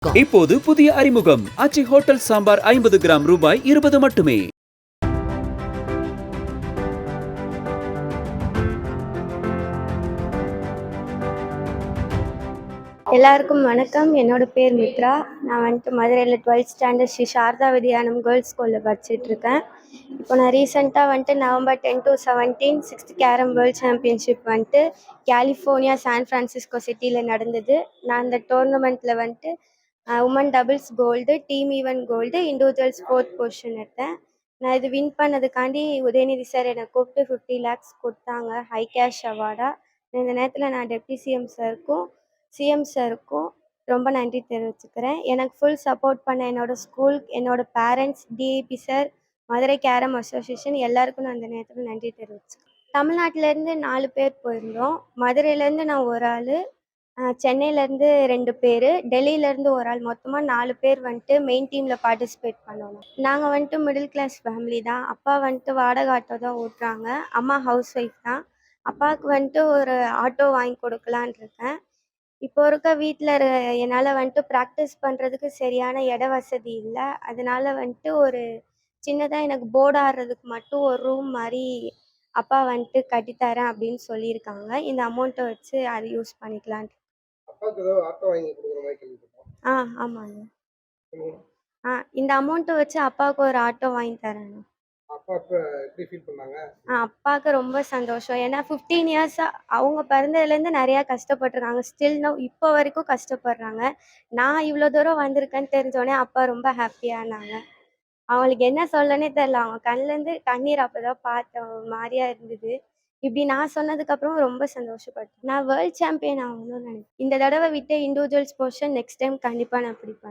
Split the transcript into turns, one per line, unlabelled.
இப்போது புதிய அறிமுகம் ஆச்சி ஹோட்டல் சாம்பார் 50 கிராம் ரூபாய் 20 மட்டுமே.
எல்லாருக்கும் வணக்கம். என்னோட பேர் மித்ரா. நான் வந்துட்டு மதுரையில் 12th standard Shri Sarada Vidyanam girls ஸ்கூலில் படிச்சுட்ருக்கேன். இப்போ நான் ரீசெண்டாக வந்துட்டு November 10 to 17 6th carrom world championship வந்துட்டு கலிஃபோர்னியா சான் ஃப்ரான்சிஸ்கோ சிட்டியில் நடந்தது. நான் அந்த டோர்னமெண்ட்டில் வந்துட்டு women doubles gold, team event gold, individuals 4th position எடுத்தேன். நான் இது வின் பண்ணதுக்காண்டி உதயநிதி சார் என்னை கூப்பிட்டு 50 lakhs கொடுத்தாங்க ஹை கேஷ் அவார்டாக. இந்த நேரத்தில் நான் டெப்டி சிஎம் சாருக்கும் ரொம்ப நன்றி தெரிவிச்சுக்கிறேன். எனக்கு ஃபுல் சப்போர்ட் பண்ண என்னோடய ஸ்கூல், என்னோடய parents, DIP sir, Madurai carrom association எல்லாருக்கும் நான் அந்த நேரத்தில் நன்றி தெரிவிச்சுக்கிறேன். தமிழ்நாட்டிலேருந்து 4 பேர் போயிருந்தோம். மதுரையிலேருந்து நான் ஒரு ஆள், சென்னையிலேருந்து 2 பேர், டெல்லியிலேருந்து ஒரு ஆள், மொத்தமாக 4 பேர் வந்துட்டு மெயின் டீமில் பார்ட்டிசிபேட் பண்ணோம். நாங்கள் வந்துட்டு மிடில் கிளாஸ் ஃபேமிலி தான். அப்பா வந்துட்டு வாடகை ஆட்டோ தான் ஓட்டுறாங்க. அம்மா ஹவுஸ் ஒய்ஃப் தான். அப்பாவுக்கு வந்துட்டு ஒரு ஆட்டோ வாங்கி கொடுக்கலான் இருக்கேன். இப்போ இருக்க வீட்டில் என்னால் வந்துட்டு ப்ராக்டிஸ் பண்ணுறதுக்கு சரியான இட வசதி இல்லை. அதனால வந்துட்டு ஒரு சின்னதாக எனக்கு போர்டு ஆடுறதுக்கு மட்டும் ஒரு ரூம் மாதிரி அப்பா வந்துட்டு கட்டித்தரேன் அப்படின்னு சொல்லியிருக்காங்க. இந்த அமௌண்ட்டை வச்சு அதை யூஸ் பண்ணிக்கலான். ஆமாங்க. இந்த அமௌண்ட்டை வச்சு அப்பாவுக்கு ஒரு ஆட்டோ வாங்கி தரேன். அப்பாவுக்கு ரொம்ப சந்தோஷம். ஏன்னா 15 இயர்ஸாக அவங்க பிறந்ததுலேருந்து நிறையா கஷ்டப்பட்டுருக்காங்க. ஸ்டில் நவ் இப்போ வரைக்கும் கஷ்டப்படுறாங்க. நான் இவ்வளோ தூரம் வந்திருக்கேன்னு தெரிஞ்சோடனே அப்பா ரொம்ப ஹாப்பியானாங்க. அவங்களுக்கு என்ன சொல்லனே தெரில. அவங்க கண்லேருந்து கண்ணீர் அப்போ தான் பார்த்தேன். ஒரு மாதிரியா இருந்தது. இப்படி நான் சொன்னதுக்கப்புறம் ரொம்ப சந்தோஷப்பட்டேன். நான் வேர்ல்ட் சாம்பியன் ஆகணும்னு நினைக்கிறேன். இந்த தடவை விட்ட இண்டிவிஜுவல்ஸ் பொசிஷன் நெக்ஸ்ட் டைம் கண்டிப்பாக நான் பிடிப்பேன்.